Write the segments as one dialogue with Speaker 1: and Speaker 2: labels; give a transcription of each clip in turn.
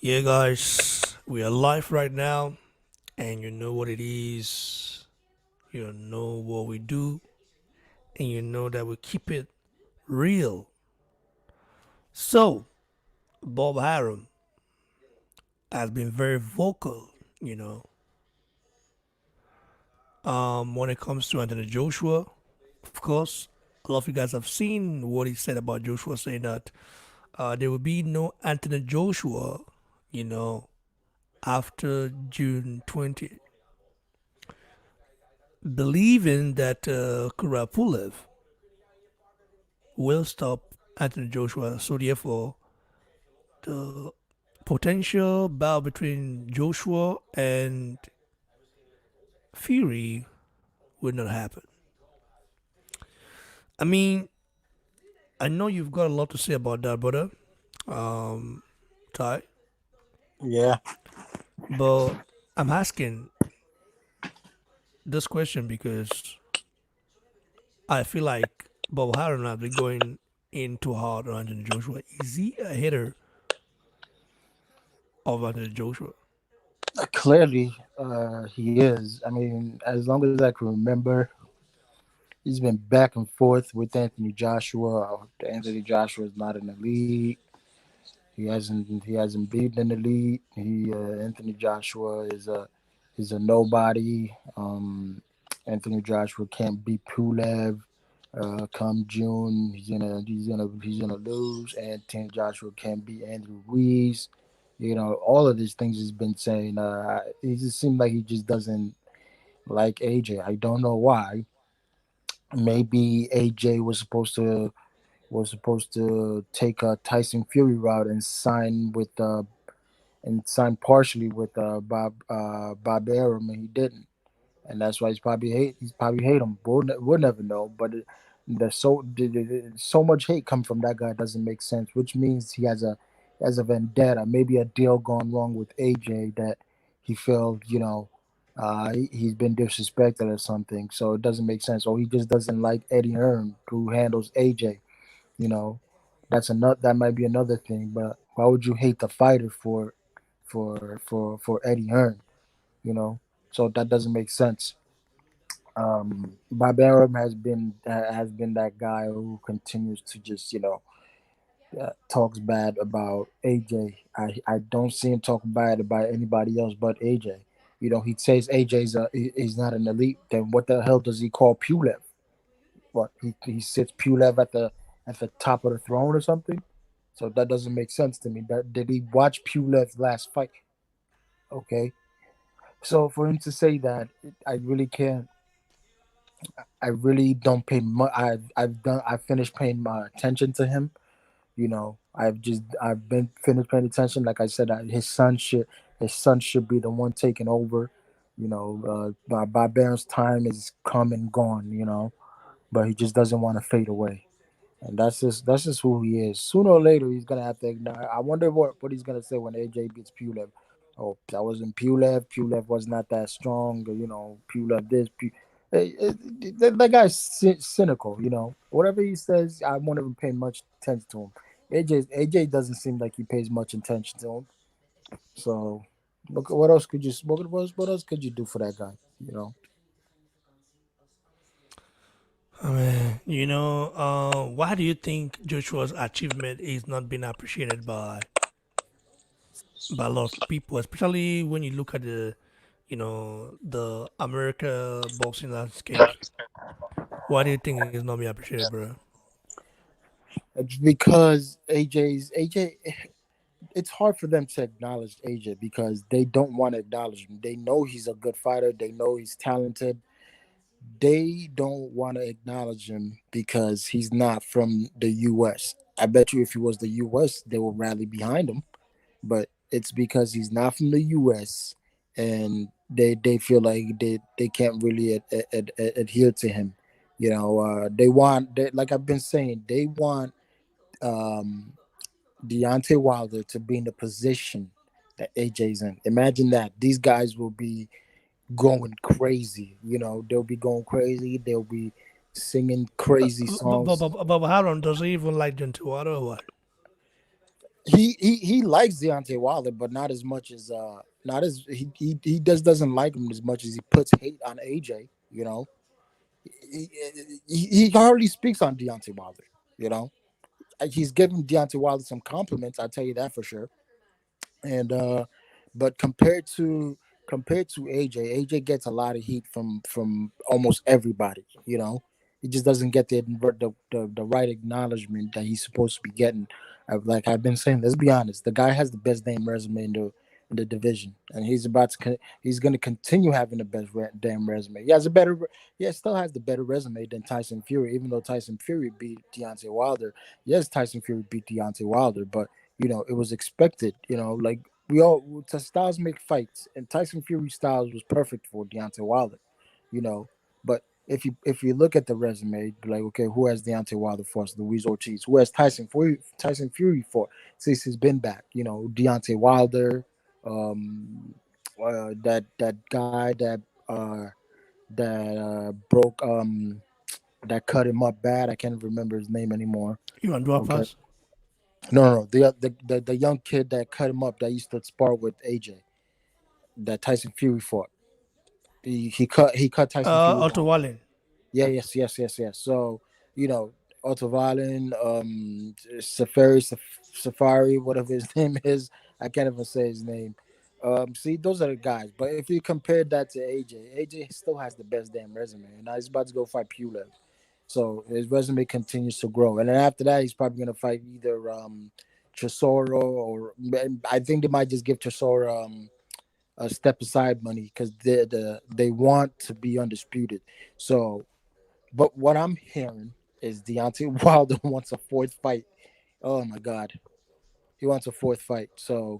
Speaker 1: Yeah, guys, we are live right now, and you know what it is. You know what we do, and you know that we keep it real. So, Bob Arum has been very vocal, you know, when it comes to Anthony Joshua. Of course, a lot of you guys have seen what he said about Joshua, saying that there will be no Anthony Joshua, you know, after June 20th, believing that Pulev will stop Anthony Joshua. So therefore, the potential battle between Joshua and Fury would not happen. I mean, I know you've got a lot to say about that, brother, um, Ty,
Speaker 2: Yeah,
Speaker 1: but I'm asking this question because I feel like Bob Harron has been going in too hard on Anthony Joshua. Is he a hitter of Anthony Joshua?
Speaker 2: clearly he is. I mean, as long as I can remember, he's been back and forth with Anthony Joshua. Anthony Joshua is not in the league. He hasn't beaten in the league. He Anthony Joshua is a nobody. Anthony Joshua can't beat Pulev. Come June, he's gonna lose. Anthony Joshua can't beat Andrew Ruiz. All of these things he's been saying. It just seemed like he just doesn't like AJ. I don't know why. Maybe AJ was supposed to take a Tyson Fury route and sign partially with Bob Arum, and he didn't, and that's why he's probably hate him. We'll never know, but so much hate come from that guy doesn't make sense, which means he has a vendetta, maybe a deal gone wrong with AJ that he felt he's been disrespected or something, so it doesn't make sense. Or he just doesn't like Eddie Hearn, who handles AJ. You know, that might be another thing. But why would you hate the fighter for Eddie Hearn? You know, so that doesn't make sense. Bob Arum has been that guy who continues to just talks bad about AJ. I don't see him talk bad about anybody else but AJ. He says he's not an elite. Then what the hell does he call Pulev? What he sits Pulev at the top of the throne or something? So that doesn't make sense to me. Did he watch Pulev's last fight? Okay, so for him to say that, I really can't. I really don't pay much. I finished paying my attention to him. I've been finished paying attention. Like I said, his son should be the one taking over. Barbarian's time is come and gone. But he just doesn't want to fade away. And that's just who he is. Sooner or later, he's gonna have to ignore. I wonder what he's gonna say when AJ beats Pulev. Oh, that wasn't Pulev. Pulev was not that strong. Pulev this. That guy's cynical. Whatever he says, I won't even pay much attention to him. AJ doesn't seem like he pays much attention to him. So, look, what else could you do for that guy?
Speaker 1: I mean, why do you think Joshua's achievement is not being appreciated by a lot of people, especially when you look at the America boxing landscape? Why do you think it's not being appreciated, bro?
Speaker 2: It's because AJ. It's hard for them to acknowledge AJ because they don't want to acknowledge him. They know he's a good fighter. They know he's talented. They don't want to acknowledge him because he's not from the U.S. I bet you if he was the U.S., they will rally behind him. But it's because he's not from the U.S. and they feel like they can't really adhere to him. Like I've been saying, they want um, Deontay Wilder to be in the position that AJ's in. Imagine that. These guys will be going crazy. They'll be going crazy. They'll be singing
Speaker 1: But
Speaker 2: crazy
Speaker 1: but but,
Speaker 2: songs.
Speaker 1: but, but Haron doesn't even like Gentlewater or what?
Speaker 2: he likes Deontay Wilder, but not as much as not as he just doesn't like him as much as he puts hate on AJ. You know, he, he hardly speaks on Deontay Wilder. You know, he's giving Deontay Wilder some compliments. I tell you that for sure. And but compared to AJ gets a lot of heat from almost everybody. You know, he just doesn't get the right acknowledgement that he's supposed to be getting. Like I've been saying, let's be honest, the guy has the best damn resume in the division, and he's going to continue having the best damn resume. He has a better, yeah, still has the better resume than Tyson Fury, even though Tyson Fury beat Deontay Wilder. Yes, Tyson Fury beat Deontay Wilder, but it was expected. Like we all to styles make fights, and Tyson Fury styles was perfect for Deontay Wilder. You know, but if you look at the resume, like okay, who has Deontay Wilder fought? Luis Ortiz. Who has Tyson Fury fought since he's been back? Deontay Wilder, um, that guy that broke that cut him up bad. I can't remember his name anymore.
Speaker 1: You want to drop
Speaker 2: Okay.
Speaker 1: us?
Speaker 2: No. The young kid that cut him up that used to spar with AJ that Tyson Fury fought. He cut Tyson Fury
Speaker 1: Otto
Speaker 2: down.
Speaker 1: Wallen.
Speaker 2: Yeah, yes. So, you know, Otto Wallen, Safari, whatever his name is, I can't even say his name. See, those are the guys. But if you compare that to AJ still has the best damn resume. And now he's about to go fight Pulev. So his resume continues to grow. And then after that, he's probably going to fight either Chisora or I think they might just give Chisora a step aside money because they want to be undisputed. So, but what I'm hearing is Deontay Wilder wants a fourth fight. Oh my God, he wants a fourth fight. So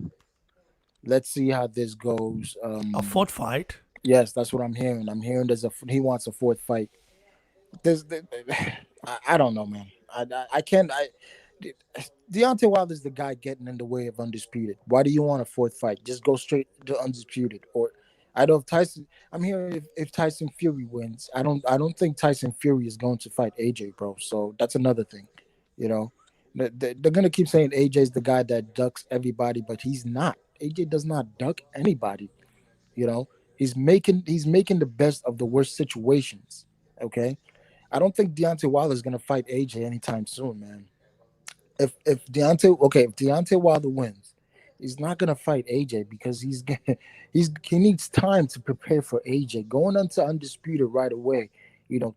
Speaker 2: let's see how this goes.
Speaker 1: A fourth fight.
Speaker 2: Yes, that's what I'm hearing. I'm hearing he wants a fourth fight. There's, I don't know, man. I can't. Deontay Wilder is the guy getting in the way of undisputed. Why do you want a fourth fight? Just go straight to undisputed. Or I don't. Tyson. I'm hearing if Tyson Fury wins, I don't think Tyson Fury is going to fight AJ, bro. So that's another thing. You know, they're gonna keep saying AJ is the guy that ducks everybody, but he's not. AJ does not duck anybody. You know, he's making the best of the worst situations. Okay, I don't think Deontay Wilder is gonna fight AJ anytime soon, man. If Deontay Wilder wins, he's not gonna fight AJ because he needs time to prepare for AJ. Going into undisputed right away,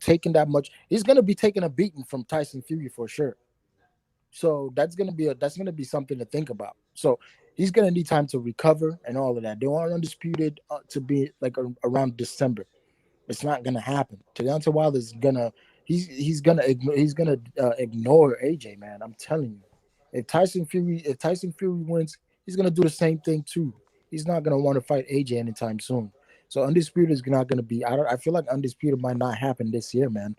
Speaker 2: taking that much, he's gonna be taking a beating from Tyson Fury for sure. So that's gonna be something to think about. So he's gonna need time to recover and all of that. They want undisputed to be like around December. It's not gonna happen. Deontay Wilder is gonna ignore AJ, man. I'm telling you. If Tyson Fury wins, he's gonna do the same thing too. He's not gonna want to fight AJ anytime soon. So undisputed is not gonna be. I feel like undisputed might not happen this year, man.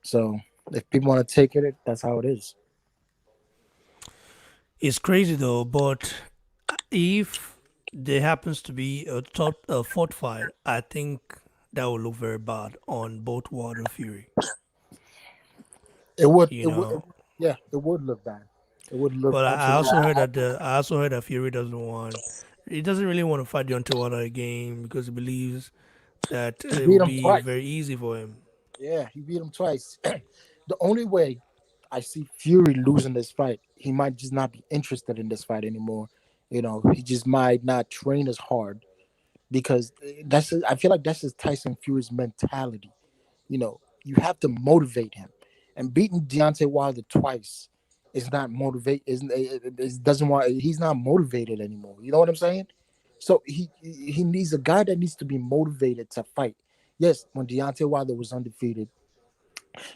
Speaker 2: So if people want to take it, that's how it is.
Speaker 1: It's crazy though, but if there happens to be a fourth fight, I think that will look very bad on both Wilder Fury.
Speaker 2: It would.
Speaker 1: You
Speaker 2: It would.
Speaker 1: know,
Speaker 2: Yeah, it would look bad. It would look
Speaker 1: but I
Speaker 2: absolutely.
Speaker 1: also heard that I also heard that Fury doesn't want. He doesn't really want to fight Deontay Wilder again because he believes that
Speaker 2: He
Speaker 1: it will
Speaker 2: beat him
Speaker 1: be
Speaker 2: twice.
Speaker 1: very easy for him.
Speaker 2: Yeah, he beat him twice. The only way I see Fury losing this fight, he might just not be interested in this fight anymore. He just might not train as hard because I feel like that's just Tyson Fury's mentality. You have to motivate him, and beating Deontay Wilder twice is not motivate. Is doesn't want. He's not motivated anymore. You know what I'm saying? So he needs a guy that needs to be motivated to fight. Yes, when Deontay Wilder was undefeated,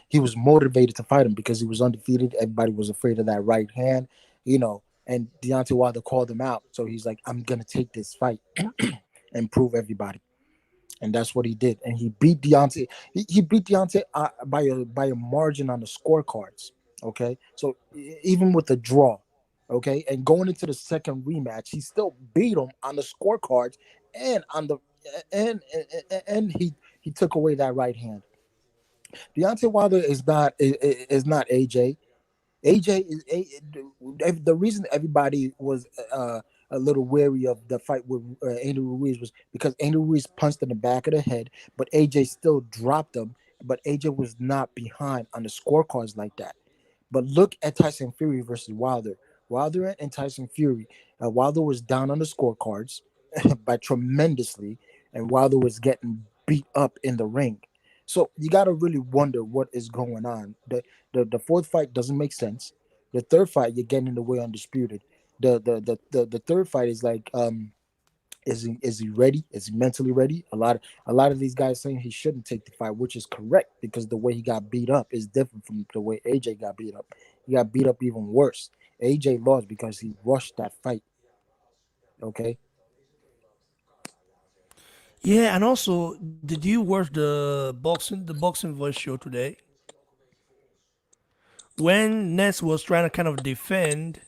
Speaker 2: he was motivated to fight him because he was undefeated. Everybody was afraid of that right hand, and Deontay Wilder called him out. So he's like, I'm gonna take this fight and prove everybody. And that's what he did. And he beat Deontay. He beat Deontay by a margin on the scorecards. Okay, so even with the draw, okay, and going into the second rematch, he still beat him on the scorecards and on the and he took away that right hand. Deontay Wilder is not AJ. AJ is the reason everybody was a little wary of the fight with Andy Ruiz was because Andy Ruiz punched in the back of the head, but AJ still dropped him. But AJ was not behind on the scorecards like that. But look at Tyson Fury versus Wilder. Wilder and Tyson Fury. Wilder was down on the scorecards by tremendously, and Wilder was getting beat up in the ring. So you got to really wonder what is going on. The fourth fight doesn't make sense. The third fight, you're getting in the way undisputed. The third fight is like is he ready? Is he mentally ready? A lot of these guys saying he shouldn't take the fight, which is correct because the way he got beat up is different from the way AJ got beat up. He got beat up even worse. AJ lost because he rushed that fight. Okay.
Speaker 1: Yeah, and also, did you watch the boxing voice show today when Ness was trying to kind of defend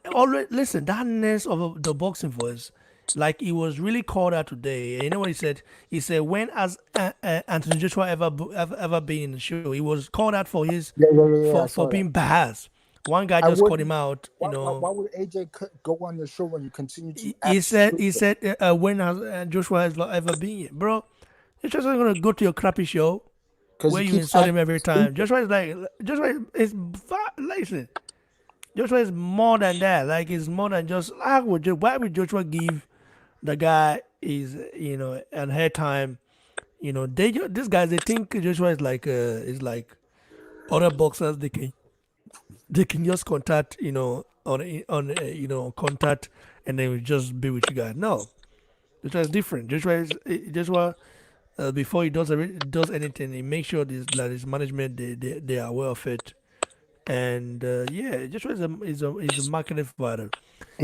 Speaker 1: already? Listen, that Ness of the boxing voice, like he was really called out today. And you know what he said? He said, "When has Anthony Joshua ever been in the show? He was called out for his
Speaker 2: Yeah, yeah, yeah, yeah. I
Speaker 1: for
Speaker 2: saw that.
Speaker 1: being biased. One guy
Speaker 2: I
Speaker 1: just called him
Speaker 2: wouldn't.
Speaker 1: out.
Speaker 2: Why would AJ go on your show when you continue to
Speaker 1: He
Speaker 2: act
Speaker 1: said he
Speaker 2: stupid?
Speaker 1: said when has Joshua has ever been here, bro? You're just not gonna go to your crappy show
Speaker 2: Because
Speaker 1: where
Speaker 2: he
Speaker 1: you
Speaker 2: keeps
Speaker 1: insult him
Speaker 2: acting
Speaker 1: every time.
Speaker 2: stupid.
Speaker 1: Joshua is listen. Joshua is more than that. Like it's more than just why would Joshua give the guy is an hair time? These guys they think Joshua is like other boxers. They can just contact on contact and then just be with you guys. No, Joshua is different. Joshua before he does anything, he makes sure that his management they are aware of it. And yeah, Joshua is a marketing fighter.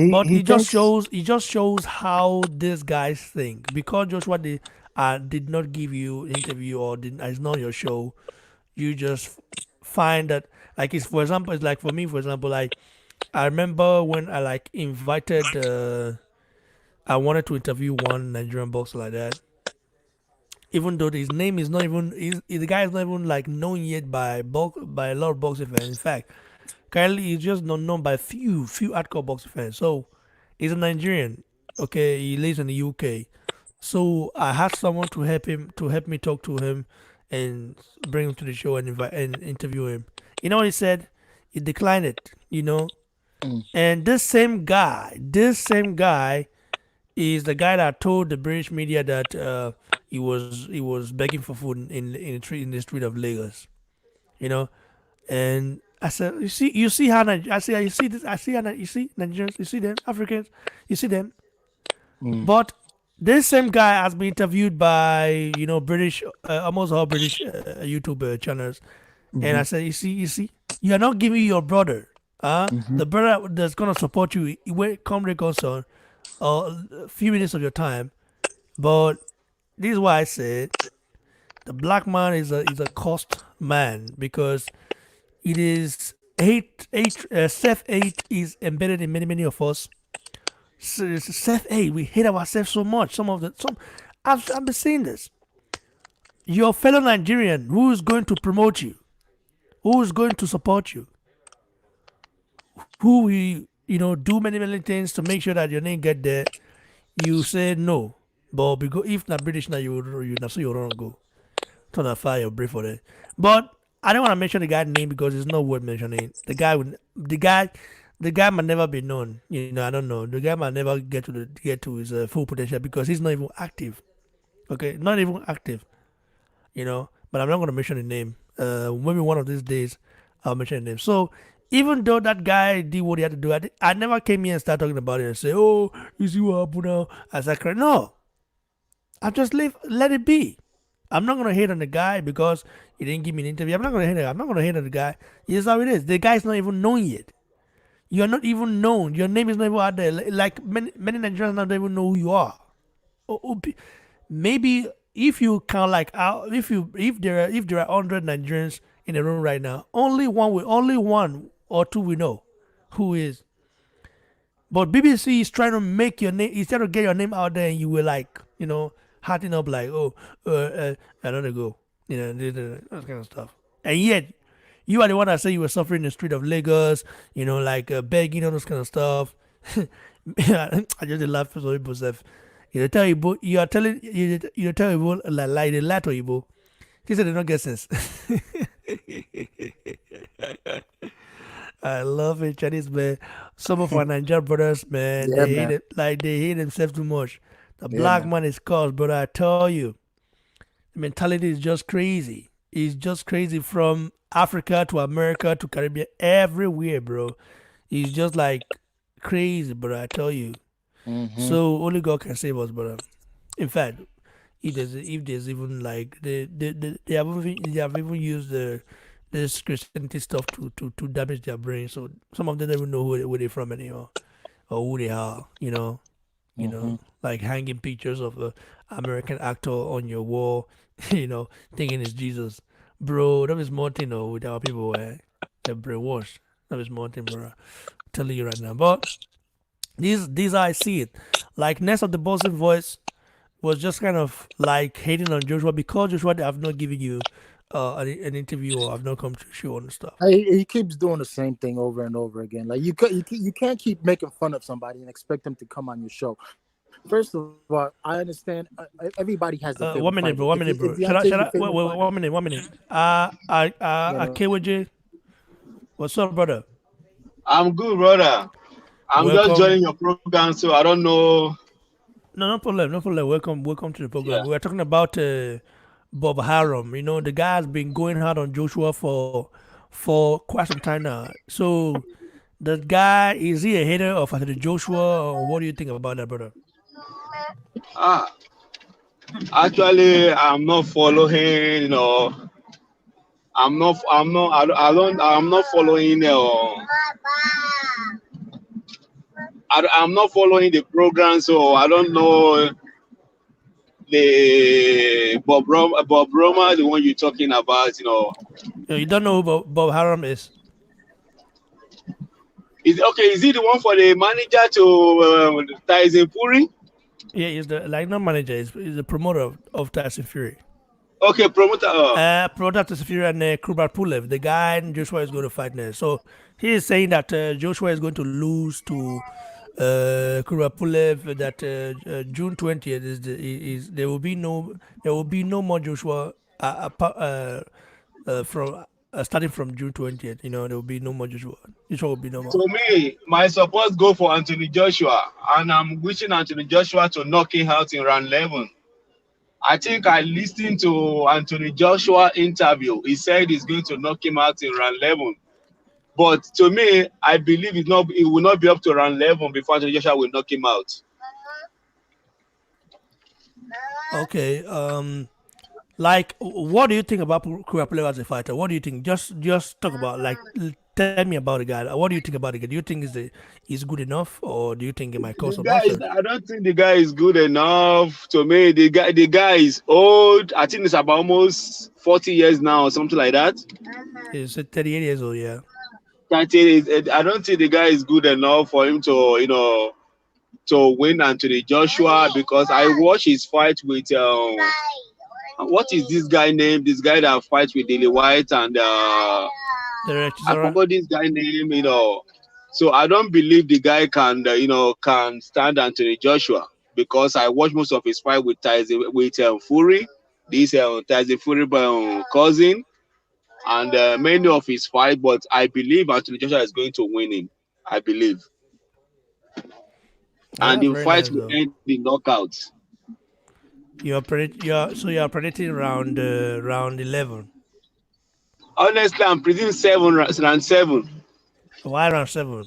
Speaker 1: But
Speaker 2: He thinks
Speaker 1: it just shows how these guys think. Because Joshua did not give you an interview or it's not your show, you just find that like it's for example it's like for me for example like I remember when I like invited I wanted to interview one Nigerian boxer like that, even though his name is not even the guy is not even like known yet by a lot of boxing fans. In fact, currently he's just not known by few hardcore boxing fans. So he's a Nigerian. Okay, he lives in the UK. So I had someone to help me talk to him and bring him to the show and invite and interview him. You know what he said? He declined it.
Speaker 2: mm,
Speaker 1: And this same guy is the guy that told the British media that he was begging for food in the street of Lagos. You know, and I said, you see how I see you see this I see how you see Nigerians, you see them Africans, you see them,
Speaker 2: mm,
Speaker 1: but this same guy has been interviewed by British almost all British YouTube channels, and I
Speaker 2: mhm,
Speaker 1: said, you see, you are not giving your brother,
Speaker 2: mhm,
Speaker 1: the brother that's gonna support you when come the concern, a few minutes of your time. But this is why I said the black man is a cost man because it is self hate is embedded in many of us. Self hate, we hate ourselves so much. I've been saying this. Your fellow Nigerian who is going to promote you, who is going to support you, who will do many things to make sure that your name get there. You say no, but because if not British now you not so you don't go. Turn a fire, brave for that. But I don't want to mention the guy's name because it's not worth mentioning. The guy might never be known. I don't know. The guy might never get to his full potential because he's not even active. Okay, not even active. But I'm not going to mention the name. Maybe one of these days I'll mention the name. So even though that guy did what he had to do, I never came here and started talking about it and say, "Oh, you see what happened now?" As I cry, no, I just let it be. I'm not gonna hate on the guy because he didn't give me an interview. I'm not gonna hate on the guy. Here's how it is. The guy's not even known yet. You're not even known. Your name is not even out there. Like many Nigerians now don't even know who you are. Maybe if you count like if there are 100 Nigerians in the room right now, only one or two we know who is. But BBC is trying to make your name, instead of get your name out there, and you were like, hearting up like, oh, I don't go, that kind of stuff. And yet, You are the one that said you were suffering in the street of Lagos, like begging, all those kind of stuff. I just laugh for some people. Say, you tell you, you are telling, you tell people like they lie to you. He said they don't get sense. I love it, Chinese man. Some of our Nigerian brothers, man,
Speaker 2: Yeah,
Speaker 1: they hate
Speaker 2: man.
Speaker 1: it, like they hate themselves too much. The
Speaker 2: Yeah,
Speaker 1: black
Speaker 2: man.
Speaker 1: man is cursed, brother. I tell you, the mentality is just crazy. It's just crazy from Africa to America to Caribbean, everywhere, bro. It's just like crazy, brother. I tell you.
Speaker 2: Hmm.
Speaker 1: So only God can save us, brother. In fact, if there's even like they have even used this Christianity stuff to damage their brain. So some of them don't even know where they're from anymore or who they are.
Speaker 2: Hmm.
Speaker 1: Like hanging pictures of a American actor on your wall, thinking it's Jesus. Bro, that is more thing with our people they're brainwashed. That is more thing, bro. I'm telling you right now. But these I see it. Like next of the Boston voice was just kind of like hating on Joshua because Joshua they have not given you an interview or have not come to show and stuff.
Speaker 2: He keeps doing the same thing over and over again. Like you can't keep making fun of somebody and expect them to come on your show. First of all, I understand everybody has their favorite
Speaker 1: One
Speaker 2: fighter.
Speaker 1: minute, bro.
Speaker 2: If
Speaker 1: 1 minute, bro.
Speaker 2: Deontay's your
Speaker 1: Shut up.
Speaker 2: favorite
Speaker 1: Wait,
Speaker 2: fighter,
Speaker 1: 1 minute. 1 minute.
Speaker 2: you know,
Speaker 1: KWJ, what's up, brother?
Speaker 3: I'm good, brother. I'm just
Speaker 1: Welcome.
Speaker 3: joining your program, so I don't know.
Speaker 1: No, no problem. No problem. Welcome to the
Speaker 3: Yeah.
Speaker 1: program. We are talking about Bob Harum. The guy's been going hard on Joshua for quite some time now. So the guy is he a hater of Anthony Joshua, or what do you think about that, brother?
Speaker 3: Ah, actually, I'm not following. I'm not following. I'm not following the program, so I don't know the Bob Roma, the one you're talking about.
Speaker 1: You don't know who Bob Harum is?
Speaker 3: Is okay? Is he the one for the manager to Tyson Fury?
Speaker 1: Yeah, he's the like not manager. He's the promoter of Tyson Fury.
Speaker 3: Okay, promoter.
Speaker 1: Promoter Tyson Fury and Pulev, the guy Joshua is going to fight next. So he is saying that Joshua is going to lose to Pulev. That June 20th is there will be no more Joshua from starting from June 20th. There will be no more Joshua. Joshua will be no more.
Speaker 3: To me, my support go for Anthony Joshua, and I'm wishing Anthony Joshua to knock him out in round 11. I think I listened to Anthony Joshua interview. He said he's going to knock him out in round 11. But to me, I believe it will not be up to round 11 before Anthony Joshua will knock him out.
Speaker 1: Okay. Like, what do you think about Pulev as a fighter? What do you think? Just talk about like tell me about the guy. What do you think about the guy? Do you think he's good enough, or do you think he might cause some upset?
Speaker 3: I don't think the guy is good enough. To me, the guy is old. I think it's about almost 40 years now or something like that.
Speaker 1: He's 38 years old. Yeah.
Speaker 3: I don't think the guy is good enough for him to win Anthony Joshua, because I watched his fight with what is this guy name? This guy that fights with Dilly White and
Speaker 1: The
Speaker 3: I
Speaker 1: Chisora.
Speaker 3: forgot this guy name. So I don't believe the guy can stand Anthony Joshua, because I watched most of his fight with Tyson with Fury, this Tyson Fury cousin, and many of his fight. But I believe Anthony Joshua is going to win him. I believe,
Speaker 1: Yeah,
Speaker 3: and
Speaker 1: that's
Speaker 3: the
Speaker 1: very
Speaker 3: fight
Speaker 1: nice
Speaker 3: will
Speaker 1: though.
Speaker 3: end in knockouts.
Speaker 1: You're predicting round 11.
Speaker 3: Honestly, I'm predicting round seven,
Speaker 1: Why round 7?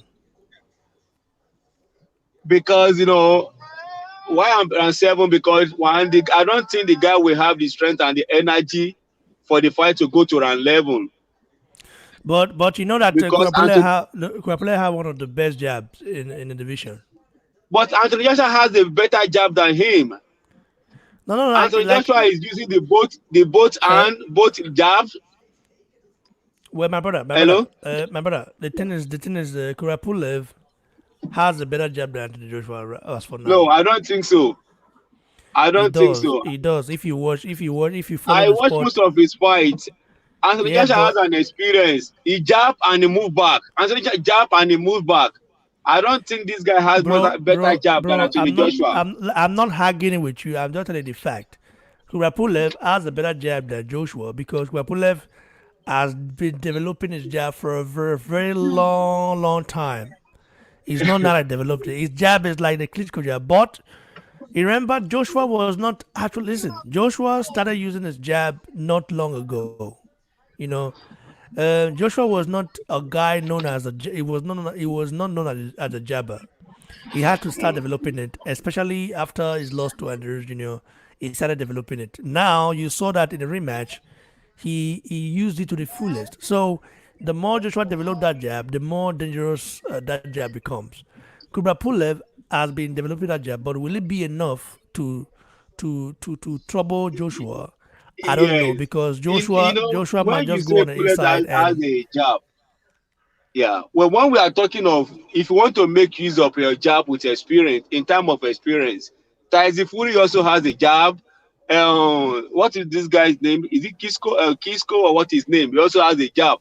Speaker 3: because why I'm round seven, because I don't think the guy will have the strength and the energy for the fight to go to round 11.
Speaker 1: But you know that
Speaker 3: Because Anthony,
Speaker 1: Kurapule have one of the best jabs in the division.
Speaker 3: but Anthony Joshua has a better jab than him.
Speaker 1: No, no, like
Speaker 3: Anthony
Speaker 1: like
Speaker 3: Joshua is using the both
Speaker 1: uh,
Speaker 3: hand, both jabs.
Speaker 1: well, my brother,
Speaker 3: Hello?
Speaker 1: my brother. The thing is, Kurapulev has a better jab than Anthony Joshua as for
Speaker 3: No,
Speaker 1: now.
Speaker 3: I don't think so. I
Speaker 1: He
Speaker 3: don't think
Speaker 1: does.
Speaker 3: so.
Speaker 1: He does. If you follow
Speaker 3: I
Speaker 1: the
Speaker 3: watch most
Speaker 1: sport,
Speaker 3: of his fights. Anthony
Speaker 1: Yeah,
Speaker 3: Joshua has
Speaker 1: but
Speaker 3: an experience. He jab and he move back. Anthony Joshua jab and he move back. I don't think this guy has more better jab than Anthony Joshua.
Speaker 1: I'm not arguing with you. I'm just telling the fact. Pulev has a better jab than Joshua because Pulev has been developing his jab for a very, very long time. He's not now that developed it. His jab is like the Klitschko jab. But you remember, Joshua was not actually, listen, Joshua started using his jab not long ago. You know, Joshua was not a guy known as he was not known as a jabber. He had to start developing it, especially after his loss to Andrews Jr. He started developing it. Now you saw that in the rematch, he used it to the fullest. So the more Joshua developed that jab, the more dangerous that jab becomes. Kubra Pulev has been developing that jab, but will it be enough to trouble Joshua? I don't know
Speaker 3: Yes.
Speaker 1: because
Speaker 3: You know,
Speaker 1: Joshua might
Speaker 3: when you
Speaker 1: just go
Speaker 3: say
Speaker 1: on the
Speaker 3: Pulev
Speaker 1: inside
Speaker 3: has
Speaker 1: and
Speaker 3: a jab, yeah. Well, when we are talking of if you want to make use of your jab with experience, in terms of experience, Tyson Fury also has a jab. What is this guy's name? Is it Kisco or what is his name? He also has a jab.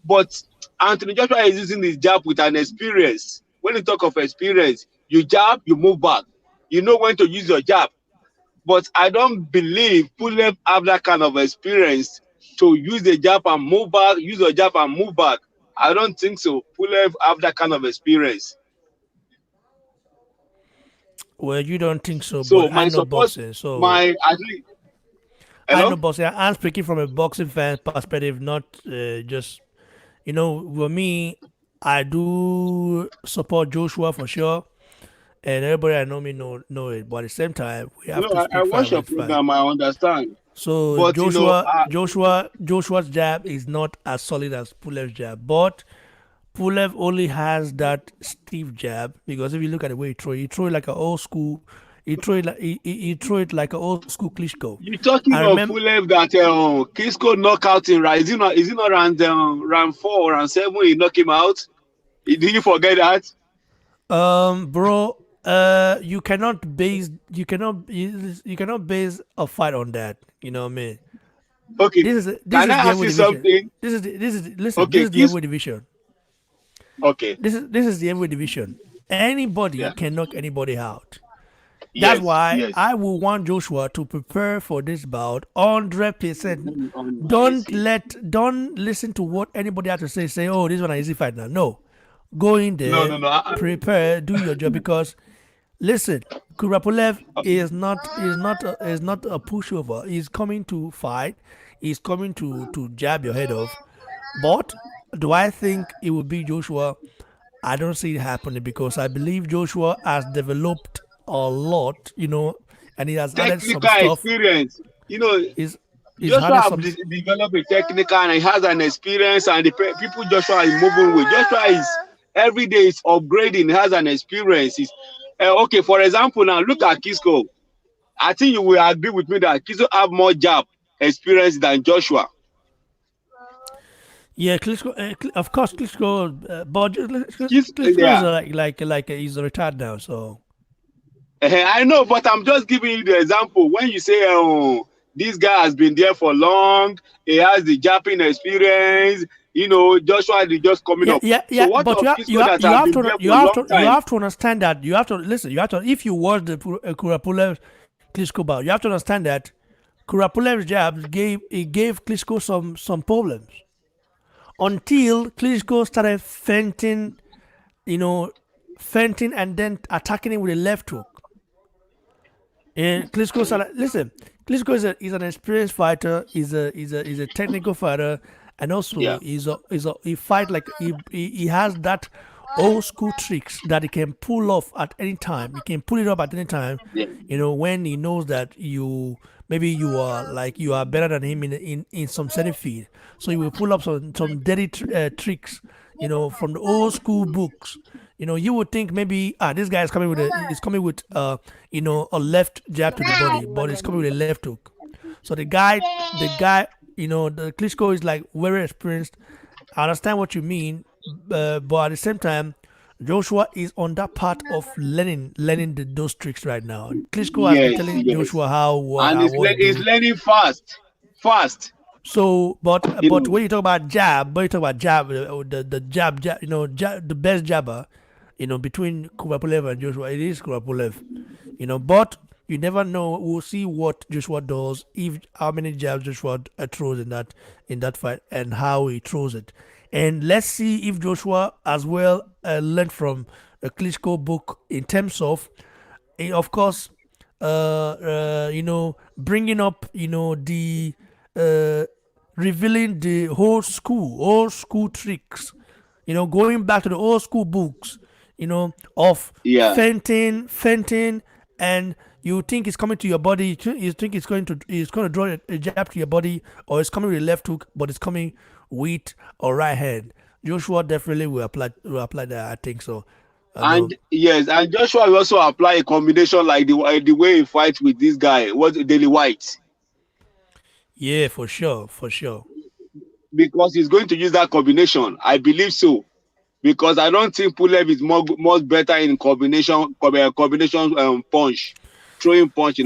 Speaker 3: But Anthony Joshua is using his jab with an experience. When you talk of experience, you jab, you move back. You know when to use your jab. But I don't believe Pulev have that kind of experience to use the jab and move back, use your jab and move back. I don't think so. Pulev have that kind of experience.
Speaker 1: well, you don't think so, but
Speaker 3: So
Speaker 1: I
Speaker 3: my
Speaker 1: know
Speaker 3: support,
Speaker 1: boxing, so
Speaker 3: my at least,
Speaker 1: I
Speaker 3: hello.
Speaker 1: know boxing. I'm speaking from a boxing fan perspective, not just for me. I do support Joshua for sure, and everybody I know me know it. But at the same time, we have
Speaker 3: No,
Speaker 1: to
Speaker 3: I
Speaker 1: speak
Speaker 3: watch
Speaker 1: fact
Speaker 3: your
Speaker 1: with fact.
Speaker 3: program. I understand,
Speaker 1: So
Speaker 3: but
Speaker 1: Joshua's jab is not as solid as Pulev's jab, but Pulev only has that stiff jab because if you look at the way he throw it like an old school. He throw it like an old school Klitschko.
Speaker 3: you
Speaker 1: I
Speaker 3: talking of
Speaker 1: remember,
Speaker 3: Pulev that Kisco knockout in right? Is it not round 4 or round 7? He knock him out. Did you forget that?
Speaker 1: bro, you cannot base a fight on that. You know what I mean?
Speaker 3: Okay.
Speaker 1: This
Speaker 3: Can I
Speaker 1: is the
Speaker 3: ask
Speaker 1: heavyweight
Speaker 3: you
Speaker 1: division.
Speaker 3: something?
Speaker 1: Listen. This
Speaker 3: Okay,
Speaker 1: is the
Speaker 3: Kis.
Speaker 1: heavyweight division.
Speaker 3: Okay.
Speaker 1: This is the heavyweight division. Anybody
Speaker 3: Yeah.
Speaker 1: can knock anybody out. That's
Speaker 3: Yes.
Speaker 1: why
Speaker 3: Yes.
Speaker 1: I will want Joshua to prepare for this bout 100%.
Speaker 3: Let me on my AC.
Speaker 1: Don't listen to what anybody has to say. Say, oh, this one is easy fight now. No, go in
Speaker 3: No,
Speaker 1: there,
Speaker 3: no, no.
Speaker 1: prepare, do your job because listen, Kurapulev is not a pushover. He's coming to fight. He's coming to jab your head off. But do I think it will be Joshua? I don't see it happening because I believe Joshua has developed a lot, and he has added some
Speaker 3: Technical
Speaker 1: stuff.
Speaker 3: experience. You know,
Speaker 1: He's he's
Speaker 3: Joshua
Speaker 1: added
Speaker 3: have
Speaker 1: some.
Speaker 3: developed a technical and he has an experience, and the people Joshua is moving with. Joshua is every day is upgrading. He has an experience. Okay, for example, now look at Kisco. I think you will agree with me that Kisco have more jab experience than Joshua.
Speaker 1: Yeah, Klitschko, of course, Klitschko, but Klitschko is
Speaker 3: Yeah.
Speaker 1: he's retired now, so
Speaker 3: I know, but I'm just giving you the example. When you say, oh, this guy has been there for long, he has the Japan experience, Joshua is just coming
Speaker 1: yeah,
Speaker 3: up.
Speaker 1: yeah,
Speaker 3: So
Speaker 1: yeah.
Speaker 3: what
Speaker 1: But
Speaker 3: of Kisco that
Speaker 1: you
Speaker 3: have
Speaker 1: have
Speaker 3: been
Speaker 1: to
Speaker 3: there for a long
Speaker 1: you
Speaker 3: time?
Speaker 1: have to understand that you have to listen. You have to if you watch the Kurapulev Klitschko bout, you have to understand that Kurapulev's jab gave Klitschko some problems until Klitschko started you know, feinting and then attacking him with a left hook. And Klitschko started listen. Klitschko is an experienced fighter. He's a technical fighter, and also
Speaker 3: Yeah.
Speaker 1: he fight like he has that old school tricks that he can pull off at any time. He can pull it up at any time.
Speaker 3: Yeah.
Speaker 1: When he knows that maybe you are better than him in some certain field. So he will pull up some dirty tricks, from the old school books. You would think maybe this guy is coming with a left jab to the body, but he's coming with a left hook. So the guy, the Klitschko is like very experienced. I understand what you mean, but at the same time, Joshua is on that part of learning those tricks right now. Klitschko has been
Speaker 3: Yes,
Speaker 1: telling
Speaker 3: yes.
Speaker 1: Joshua how
Speaker 3: And
Speaker 1: what to
Speaker 3: he's
Speaker 1: do.
Speaker 3: learning fast. Fast.
Speaker 1: So,
Speaker 3: You
Speaker 1: but
Speaker 3: know,
Speaker 1: when you talk about jab, when you talk about jab, the jab, the best jabber, between Pulev and Joshua, it is Pulev. But you never know. We'll see what Joshua does, if how many jabs Joshua throws in that fight, and how he throws it. And let's see if Joshua as well learned from the Klitschko book in terms of, of course, bringing up, the uh, revealing the old school tricks, going back to the old school books, of
Speaker 3: yeah.
Speaker 1: fainting, and you think it's coming to your body, you think it's going to draw a jab to your body, or it's coming with a left hook, but it's coming with a right hand. Joshua definitely will apply that, I think so. I know.
Speaker 3: And yes, and Joshua will also apply a combination like the way he fights with this guy, what Daily White,
Speaker 1: Yeah, for sure, for sure.
Speaker 3: because he's going to use that combination. I believe so. Because I don't think Pulev is much better in combination punch, throwing punch.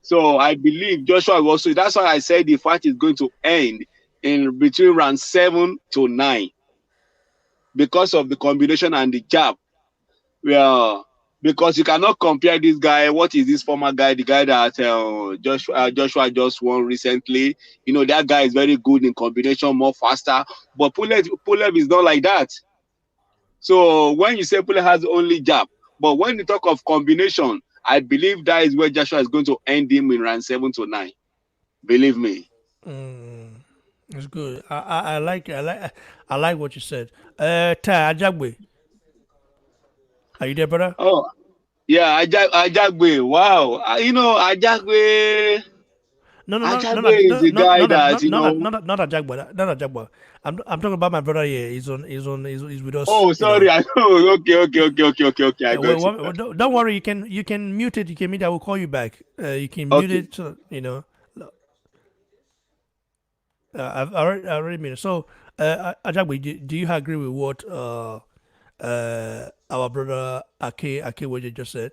Speaker 3: So I believe Joshua will also. That's why I said the fight is going to end in between round 7 to 9 because of the combination and the jab. Well, because you cannot compare this guy. What is this former guy? The guy that Joshua just won recently. That guy is very good in combination, more faster. But Pulev is not like that. So when you say Pulev has only jab, but when you talk of combination, I believe that is where Joshua is going to end him in round 7 to 9. Believe me.
Speaker 1: Mm, it's good. I like what you said. Ty Ajagwe, are you there, brother?
Speaker 3: Oh yeah, Ajagbe. Wow, Ajagbe.
Speaker 1: No, no, no, no, no,
Speaker 3: Ajagbe is
Speaker 1: no,
Speaker 3: a
Speaker 1: no,
Speaker 3: guy
Speaker 1: no, no,
Speaker 3: that
Speaker 1: not Ajagwe, not Ajagwe. I'm talking about my brother here. He's with us.
Speaker 3: Oh, sorry. I know. Okay, okay, okay, okay, okay, okay. I got you.
Speaker 1: Don't worry. You can mute it. You can mute. I will call you back. You can mute
Speaker 3: Okay.
Speaker 1: it. So, I already made it. So, Ajagwe, do you agree with what our brother Ake just said?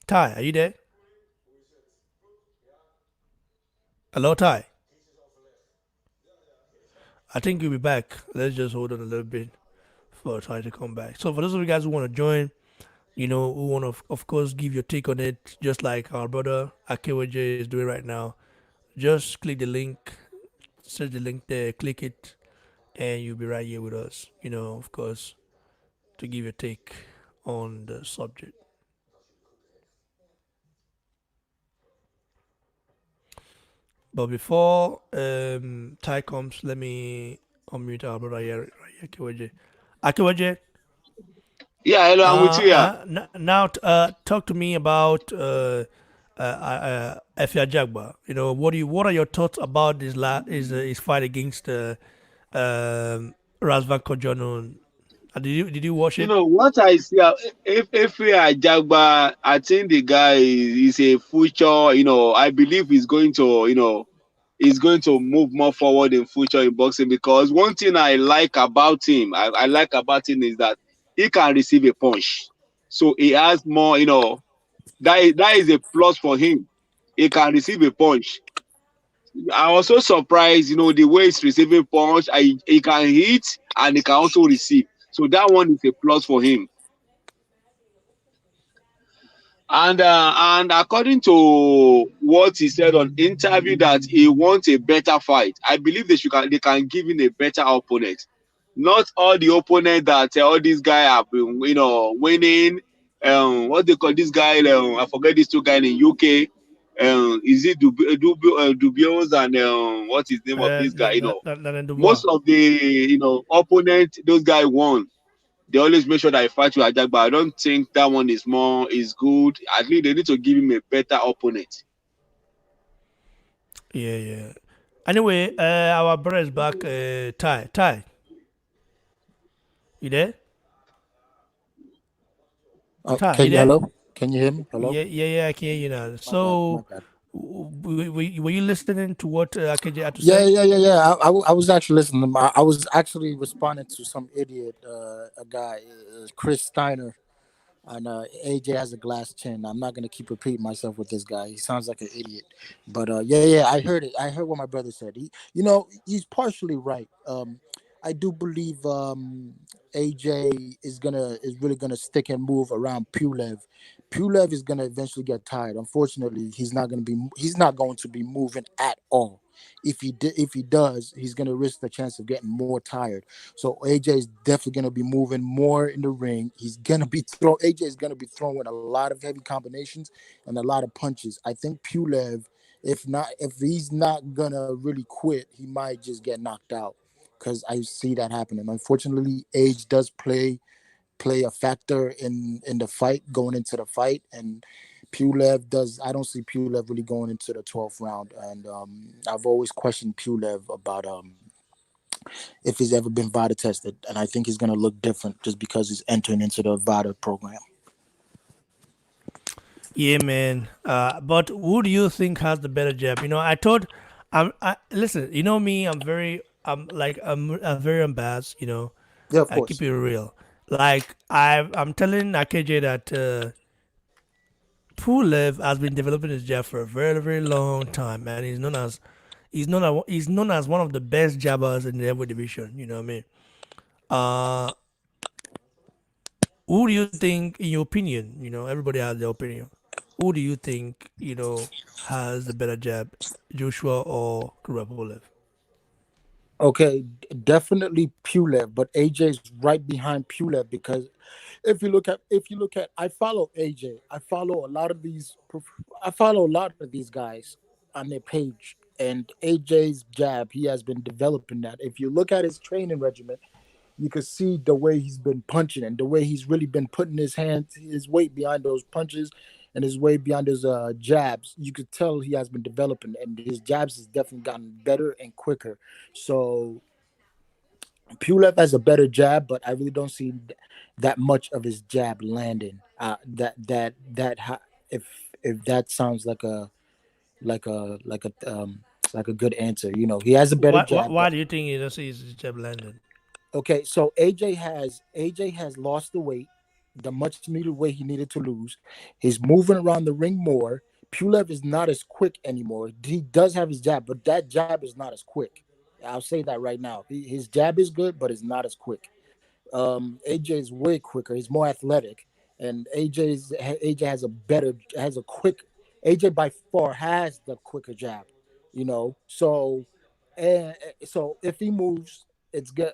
Speaker 1: Ty, are you there? Hello, Ty. I think you'll be back. Let's just hold on a little bit for Ty to come back. So, for those of you guys who want to join, who want to, of course, give your take on it, just like our brother Akeweje is doing right now, just click the link, search the link there, click it, and you'll be right here with us, of course, to give your take on the subject. But before Ty comes, let me unmute our brother here, right here, Akeweje. Akeweje,
Speaker 3: Yeah, hello, I'm with you. Yeah.
Speaker 1: now talk to me about Efia Jagba. What are your thoughts about his fight against Razvan Kojono? Did you watch it?
Speaker 3: What I see, if we are Jagba, I think the guy is a future. I believe he's going to move more forward in future in boxing, because one thing I like about him, I like about him is that he can receive a punch. So he has more. That is a plus for him. He can receive a punch. I was so surprised, the way he's receiving punch. He can hit and he can also receive. So that one is a plus for him. And according to what he said on interview, that he wants a better fight. I believe they can give him a better opponent. Not all the opponent that all these guys have been, winning. What they call this guy? I forget these two guys in UK. Is it Dubios and what is the name of this guy?
Speaker 1: Dubois.
Speaker 3: Most of the opponent those guys won. They always make sure that I fight with Ajak, but I don't think that one is good. At least they need to give him a better opponent.
Speaker 1: Yeah, yeah. Anyway, our brother is back. Ty, you there? Ty, you
Speaker 2: Can you
Speaker 1: there?
Speaker 2: hello? Can you hear me? Hello?
Speaker 1: Yeah, yeah, yeah. I can hear you now.
Speaker 2: My bad. My
Speaker 1: So,
Speaker 2: bad.
Speaker 1: were you listening to what AKJ had to
Speaker 2: Yeah,
Speaker 1: say?
Speaker 2: yeah, yeah, yeah. I was actually listening. I was actually responding to some idiot, a guy, Chris Steiner. And AJ has a glass chin. I'm not gonna keep repeating myself with this guy. He sounds like an idiot. But yeah, I heard it. I heard what my brother said. He's partially right. I do believe AJ is really gonna stick and move around Pulev. Pulev is gonna eventually get tired. Unfortunately, he's not going to be moving at all. If he does, he's gonna risk the chance of getting more tired. So AJ is definitely gonna be moving more in the ring. AJ is gonna be throwing a lot of heavy combinations and a lot of punches. I think Pulev, if he's not gonna really quit, he might just get knocked out because I see that happening. Unfortunately, age does play a factor in the fight going into the fight, and Pulev does. I don't see Pulev really going into the 12th round, and I've always questioned Pulev about if he's ever been VADA tested, and I think he's going to look different just because he's entering into the VADA program.
Speaker 1: Yeah, man. But who do you think has the better jab? I thought, listen. You know me. I'm very unbiased.
Speaker 2: Yeah, of
Speaker 1: I keep
Speaker 2: course.
Speaker 1: it real. Like I'm telling AKJ that Pulev has been developing his jab for a very very long time, and he's known as one of the best jabbers in the heavyweight division. You know what I mean? Uh, who do you think, in your opinion, everybody has their opinion. Who do you think, has the better jab, Joshua or Pulev?
Speaker 2: Okay, definitely Pulev, but AJ is right behind Pulev because if you look at I follow AJ. I follow a lot of these guys on their page, and AJ's jab, he has been developing that. If you look at his training regimen, you can see the way he's been punching and the way he's really been putting his weight behind those punches and his weight behind his jabs. You could tell he has been developing, and his jabs has definitely gotten better and quicker. So Pulev has a better jab, but I really don't see that much of his jab landing. If that sounds like a good answer, he has a better jab,
Speaker 1: Why
Speaker 2: but
Speaker 1: do you think he doesn't see his jab landing?
Speaker 2: okay, so AJ has lost the weight, the much needed weight he needed to lose. He's moving around the ring more. Pulev is not as quick anymore. He does have his jab, but that jab is not as quick. I'll say that right now. His jab is good, but it's not as quick. AJ is way quicker. He's more athletic, and AJ has a quick. AJ by far has the quicker jab, So, so if he moves, it's good.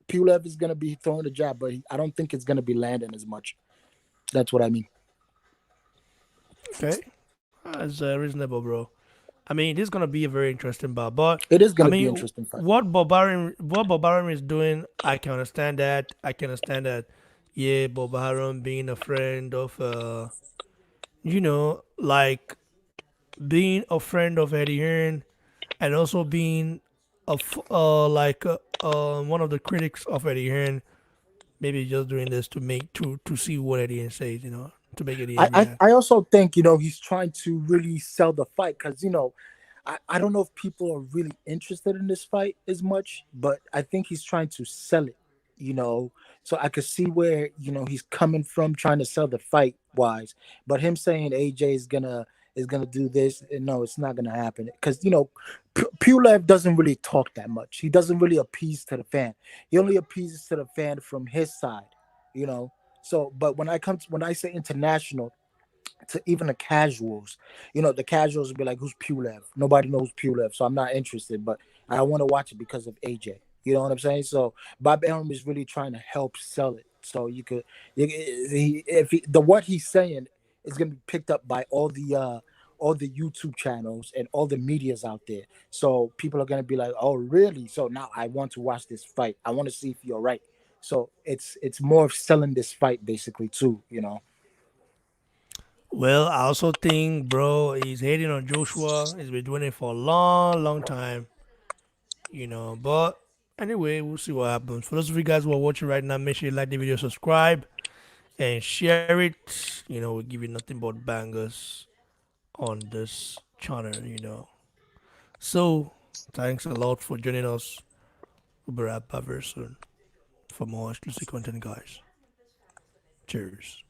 Speaker 2: Pulev is gonna be throwing the jab, but I don't think it's gonna be landing as much. That's what I mean.
Speaker 1: Okay, that's reasonable, bro. I mean, this is gonna be a very interesting bout. But
Speaker 2: It is
Speaker 1: I
Speaker 2: gonna be an
Speaker 1: mean,
Speaker 2: interesting fight.
Speaker 1: what Barbarian is doing, I can understand that. I can understand that. Yeah, Barbarian being a friend of, like being a friend of Eddie Hearn, and also being one of the critics of Eddie Hearn. Maybe just doing this to see what Eddie Hearn says, to make Eddie
Speaker 2: I,
Speaker 1: Hearn
Speaker 2: I,
Speaker 1: react.
Speaker 2: I also think he's trying to really sell the fight because I don't know if people are really interested in this fight as much, but I think he's trying to sell it, you know. So I could see where he's coming from trying to sell the fight wise, but him saying AJ is gonna do this, and no, it's not gonna happen because Pulev doesn't really talk that much. He doesn't really appease to the fan. He only appeases to the fan from his side, you know. So, but when I say international, to even the casuals. The casuals will be like, "Who's Pulev?" Nobody knows Pulev, so I'm not interested. But I want to watch it because of AJ. You know what I'm saying? So Bob Arum is really trying to help sell it. So if the what he's saying is going to be picked up by all the YouTube channels and all the media's out there. So people are going to be like, "Oh, really?" So now I want to watch this fight. I want to see if you're right. So it's more of selling this fight basically too.
Speaker 1: Well, I also think, bro, he's hating on Joshua. He's been doing it for a long, long time, But anyway, we'll see what happens. For those of you guys who are watching right now, make sure you like the video, subscribe, and share it. We give you nothing but bangers on this channel. So, thanks a lot for joining us. We'll be right back very soon for more exclusive content, guys. Cheers.